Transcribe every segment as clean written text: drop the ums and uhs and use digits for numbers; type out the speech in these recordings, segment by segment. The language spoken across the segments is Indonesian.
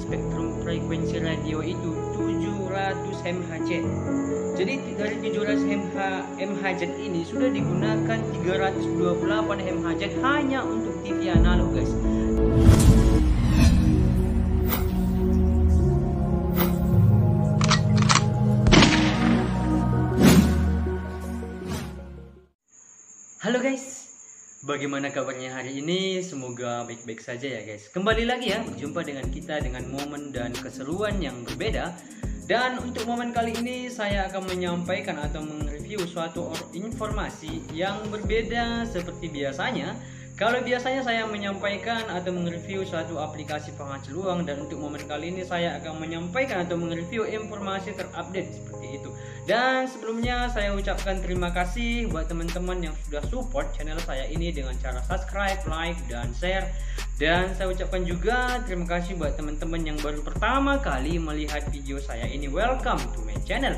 spektrum frekuensi radio itu 700 MHz. Jadi dari 700 MHz ini sudah digunakan 328 MHz hanya untuk TV analog, guys. Halo guys, bagaimana kabarnya hari ini? Semoga baik-baik saja ya guys. Kembali lagi ya, berjumpa dengan kita dengan momen dan keseruan yang berbeda. Dan untuk momen kali ini saya akan menyampaikan atau mereview suatu informasi yang berbeda seperti biasanya. Kalau biasanya saya menyampaikan atau mereview suatu aplikasi penghasil uang, dan untuk momen kali ini saya akan menyampaikan atau mereview informasi terupdate seperti itu. Dan sebelumnya saya ucapkan terima kasih buat teman-teman yang sudah support channel saya ini dengan cara subscribe, like, dan share. Dan saya ucapkan juga terima kasih buat teman-teman yang baru pertama kali melihat video saya ini. Welcome to my channel.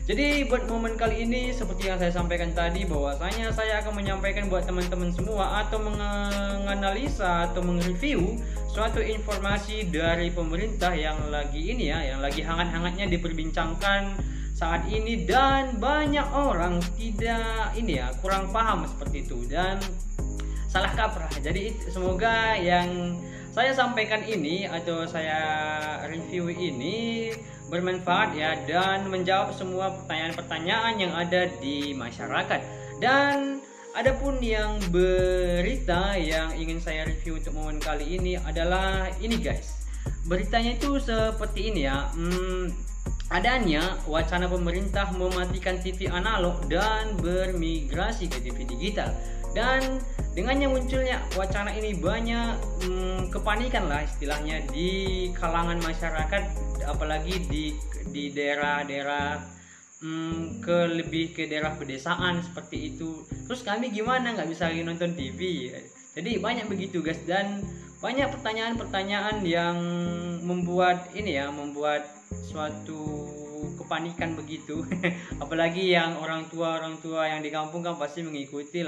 Jadi buat momen kali ini seperti yang saya sampaikan tadi, bahwasanya saya akan menyampaikan buat teman-teman semua atau menganalisa atau mereview suatu informasi dari pemerintah yang lagi ini ya, yang lagi hangat-hangatnya diperbincangkan saat ini, dan banyak orang tidak ini ya, kurang paham seperti itu dan salah kaprah. Jadi semoga yang saya sampaikan ini atau saya review ini bermanfaat ya, dan menjawab semua pertanyaan-pertanyaan yang ada di masyarakat. Dan adapun yang berita yang ingin saya review untuk momen kali ini adalah ini guys. Beritanya itu seperti ini ya. Adanya wacana pemerintah mematikan TV analog dan bermigrasi ke TV digital. Dan dengannya munculnya wacana ini banyak kepanikan lah istilahnya di kalangan masyarakat, apalagi di daerah-daerah lebih ke daerah pedesaan seperti itu. Terus kami gimana, nggak bisa lagi nonton TV? Jadi banyak begitu guys, dan banyak pertanyaan-pertanyaan yang membuat ini ya, membuat suatu kepanikan begitu. Apalagi yang orang tua yang di kampung kan pasti mengikuti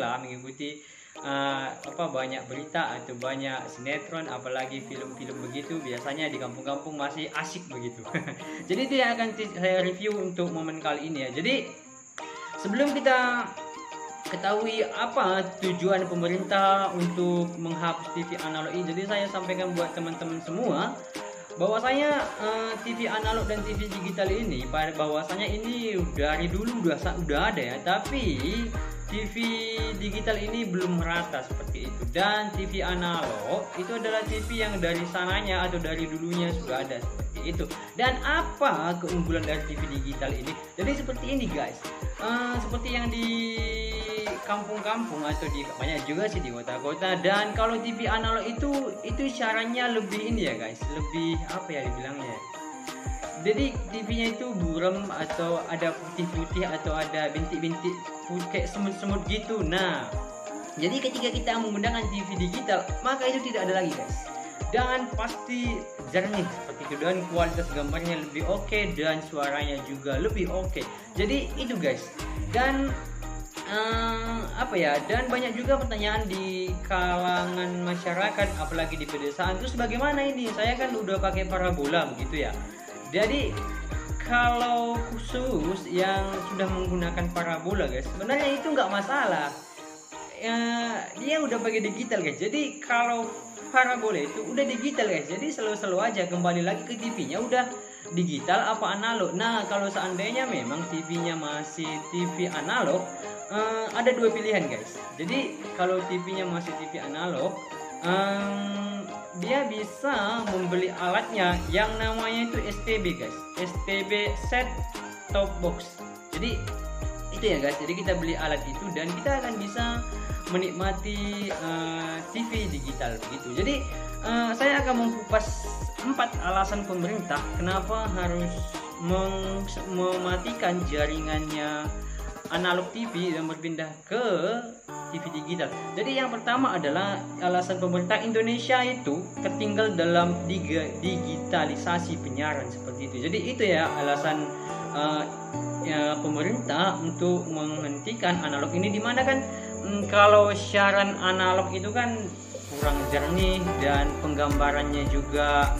banyak berita atau banyak sinetron, apalagi film-film begitu. Biasanya di kampung-kampung masih asik begitu. Jadi itu yang akan saya review untuk momen kali ini ya. Jadi sebelum kita ketahui apa tujuan pemerintah untuk menghapus TV analog ini, jadi saya sampaikan buat teman-teman semua bahwasanya TV analog dan TV digital ini bahwasanya ini dari dulu udah ada ya, tapi TV digital ini belum merata seperti itu. Dan TV analog itu adalah TV yang dari sananya atau dari dulunya sudah ada seperti itu. Dan apa keunggulan dari TV digital ini? Jadi seperti ini guys, seperti yang di kampung-kampung atau di banyak juga sih di kota-kota. Dan kalau TV analog itu syaratnya lebih ini ya guys, lebih apa ya dibilangnya, jadi TV-nya itu buram atau ada putih-putih atau ada bintik-bintik kayak semut-semut gitu. Nah, jadi ketika kita menggunakan TV digital, maka itu tidak ada lagi guys, dan pasti jernih seperti itu, dan kualitas gambarnya lebih oke, dan suaranya juga lebih oke. Jadi itu guys. Dan dan banyak juga pertanyaan di kalangan masyarakat, apalagi di pedesaan. Terus bagaimana ini? Saya kan udah pakai parabola begitu ya. Jadi kalau khusus yang sudah menggunakan parabola guys, sebenarnya itu nggak masalah ya, dia udah pakai digital guys. Jadi kalau parabola itu udah digital guys, jadi selalu aja kembali lagi ke TV-nya udah digital apa analog. Nah, kalau seandainya memang TV-nya masih TV analog, ada dua pilihan guys. Jadi kalau TV-nya masih TV analog, dia bisa membeli alatnya yang namanya itu STB guys, STB set top box. Jadi itu ya guys, jadi kita beli alat itu dan kita akan bisa menikmati TV digital begitu. Jadi saya akan mengupas 4 alasan pemerintah kenapa harus mematikan jaringannya analog TV dan berpindah ke TV digital. Jadi yang pertama adalah alasan pemerintah Indonesia itu tertinggal dalam digitalisasi penyiaran seperti itu. Jadi itu ya alasan pemerintah untuk menghentikan analog ini, dimana kan kalau siaran analog itu kan kurang jernih dan penggambarannya juga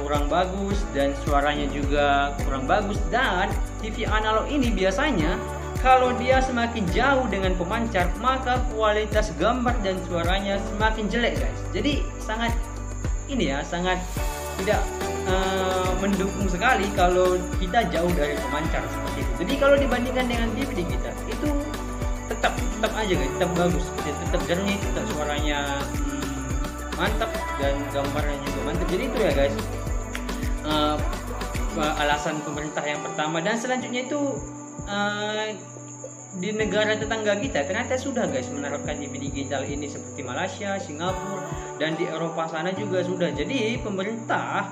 kurang bagus dan suaranya juga kurang bagus. Dan TV analog ini biasanya kalau dia semakin jauh dengan pemancar, maka kualitas gambar dan suaranya semakin jelek guys. Jadi sangat sangat tidak mendukung sekali kalau kita jauh dari pemancar seperti itu. Jadi kalau dibandingkan dengan TV digital itu tetap aja guys, tetap bagus, tetap jernih, tetap suaranya mantap dan gambarnya juga mantap. Jadi itu ya guys, alasan pemerintah yang pertama. Dan selanjutnya itu di negara tetangga kita ternyata sudah guys menerapkan TV digital ini, seperti Malaysia, Singapura, dan di Eropa sana juga sudah. Jadi pemerintah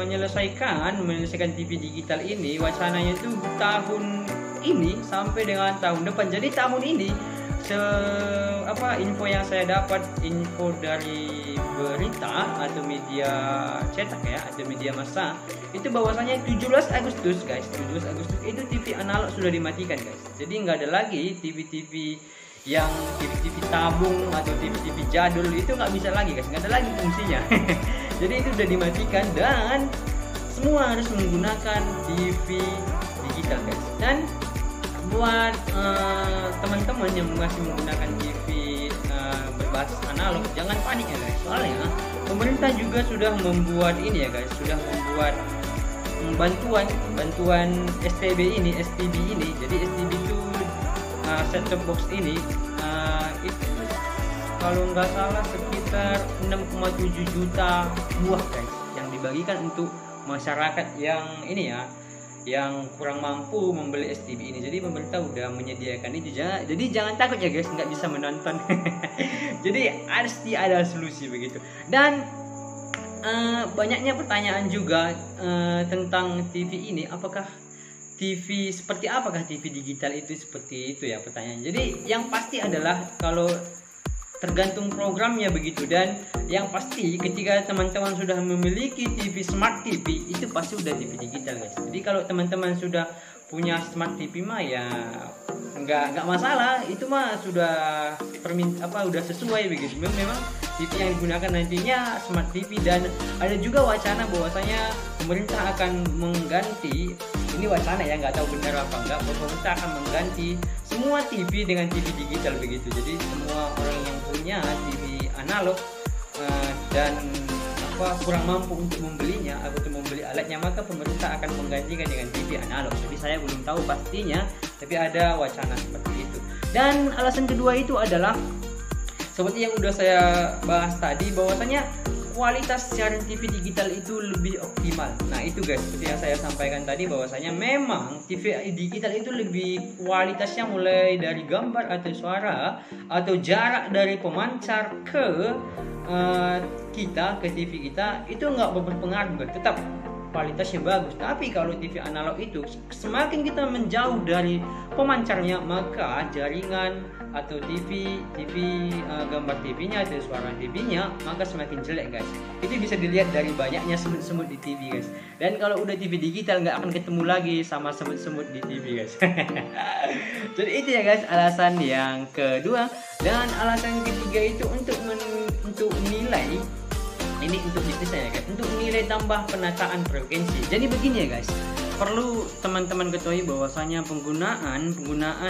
menyelesaikan TV digital ini, wacananya itu tahun ini sampai dengan tahun depan. Jadi tahun ini info yang saya dapat, info dari berita atau media cetak ya, atau media massa, itu bahwasanya 17 Agustus guys, 17 Agustus itu TV analog sudah dimatikan guys. Jadi nggak ada lagi TV yang TV tabung atau TV jadul, itu nggak bisa lagi guys, nggak ada lagi fungsinya. Jadi itu sudah dimatikan dan semua harus menggunakan TV digital guys. Dan buat teman-teman yang masih menggunakan TV berbasis analog, jangan panik ya guys, soalnya pemerintah juga sudah membuat ini ya guys, sudah membuat bantuan STB ini. Jadi STB itu set top box ini itu kalau nggak salah sekitar 6,7 juta buah guys, yang dibagikan untuk masyarakat yang yang kurang mampu membeli STB ini. Jadi pemerintah udah menyediakan itu. Jadi jangan takut ya guys, nggak bisa menonton. Jadi pasti ada solusi begitu. Dan banyaknya pertanyaan juga tentang TV ini, apakah TV seperti apakah TV digital itu seperti itu ya pertanyaan. Jadi yang pasti adalah kalau tergantung programnya begitu. Dan yang pasti ketika teman-teman sudah memiliki TV smart TV, itu pasti udah TV digital guys. Jadi kalau teman-teman sudah punya smart TV mah ya nggak masalah, itu mah sudah udah sesuai begitu. Memang TV yang digunakan nantinya smart TV. Dan ada juga wacana bahwasanya pemerintah akan mengganti, ini wacana ya, nggak tahu benar apa enggak, pemerintah akan mengganti semua TV dengan TV digital begitu. Jadi semua orang yang punya TV analog dan kurang mampu untuk membelinya atau membeli alatnya, maka pemerintah akan menggantikan dengan TV analog. Jadi saya belum tahu pastinya, tapi ada wacana seperti itu. Dan alasan kedua itu adalah seperti yang udah saya bahas tadi, bahwasanya kualitas siaran TV digital itu lebih optimal. Nah itu guys, seperti yang saya sampaikan tadi, bahwasanya memang TV digital itu lebih kualitasnya, mulai dari gambar atau suara atau jarak dari pemancar ke kita, ke TV kita, itu nggak berpengaruh guys, tetap kualitasnya bagus. Tapi kalau TV analog itu semakin kita menjauh dari pemancarnya, maka jaringan atau TV gambar TV-nya atau suara TV-nya maka semakin jelek guys. Itu bisa dilihat dari banyaknya semut-semut di TV guys. Dan kalau udah TV digital nggak akan ketemu lagi sama semut-semut di TV guys. Jadi itu ya guys alasan yang kedua. Dan alasan ketiga itu untuk nilai, ini untuk bisnisnya ya guys, untuk nilai tambah penataan frekuensi. Jadi begini ya guys, perlu teman-teman ketahui bahwasanya penggunaan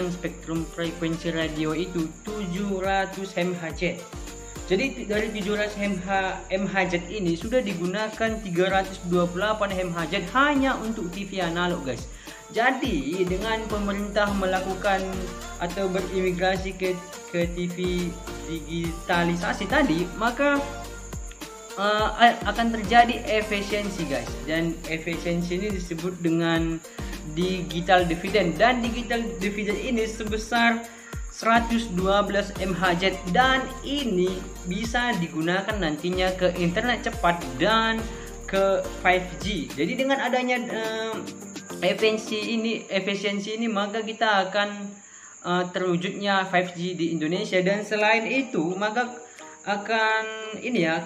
spektrum frekuensi radio itu 700 MHz. Jadi dari 700 MHz ini sudah digunakan 328 MHz hanya untuk TV analog guys. Jadi dengan pemerintah melakukan atau berimigrasi ke TV digitalisasi tadi, maka akan terjadi efisiensi guys. Dan efisiensi ini disebut dengan digital dividend. Dan digital dividend ini sebesar 112 MHz, dan ini bisa digunakan nantinya ke internet cepat dan ke 5G. Jadi dengan adanya efisiensi ini maka kita akan terwujudnya 5G di Indonesia. Dan selain itu maka akan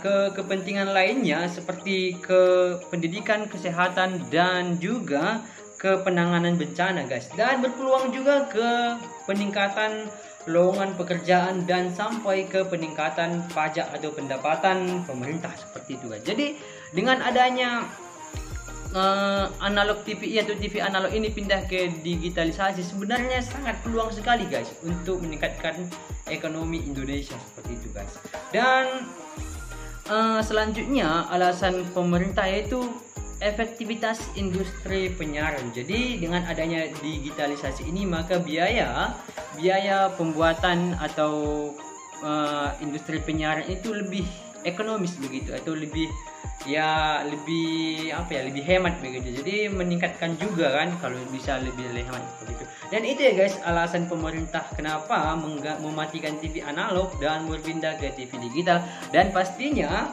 ke kepentingan lainnya seperti ke pendidikan, kesehatan, dan juga ke penanganan bencana guys. Dan berpeluang juga ke peningkatan lowongan pekerjaan dan sampai ke peningkatan pajak atau pendapatan pemerintah seperti itu guys. Jadi dengan adanya analog TVI atau TV analog ini pindah ke digitalisasi, sebenarnya sangat peluang sekali guys untuk meningkatkan ekonomi Indonesia seperti itu guys. Dan selanjutnya alasan pemerintah yaitu efektivitas industri penyiaran. Jadi dengan adanya digitalisasi ini maka biaya pembuatan atau industri penyiaran itu lebih ekonomis begitu, atau lebih hemat begitu. Jadi meningkatkan juga kan kalau bisa lebih hemat begitu. Dan itu ya guys alasan pemerintah kenapa mematikan TV analog dan berpindah ke TV digital. Dan pastinya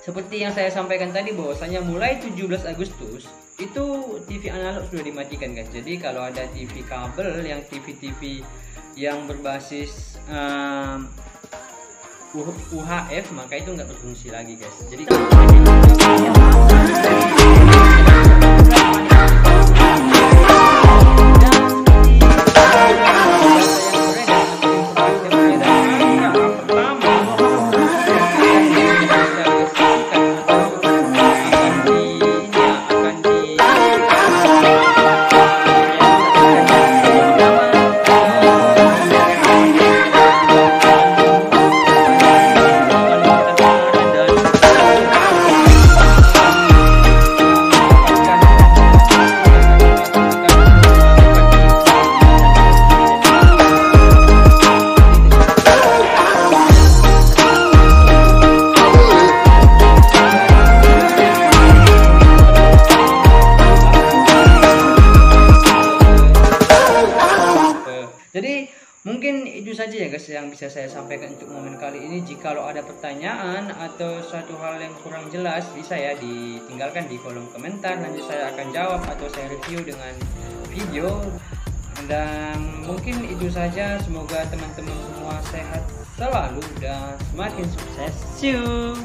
seperti yang saya sampaikan tadi bahwasanya mulai 17 Agustus itu TV analog sudah dimatikan guys. Jadi kalau ada TV kabel yang TV yang berbasis UHF maka itu nggak berfungsi lagi guys. Jadi mungkin itu saja ya guys yang bisa saya sampaikan untuk momen kali ini. Jikalau ada pertanyaan atau suatu hal yang kurang jelas bisa ya ditinggalkan di kolom komentar, nanti saya akan jawab atau saya review dengan video. Dan mungkin itu saja, semoga teman-teman semua sehat selalu dan semakin sukses. See you.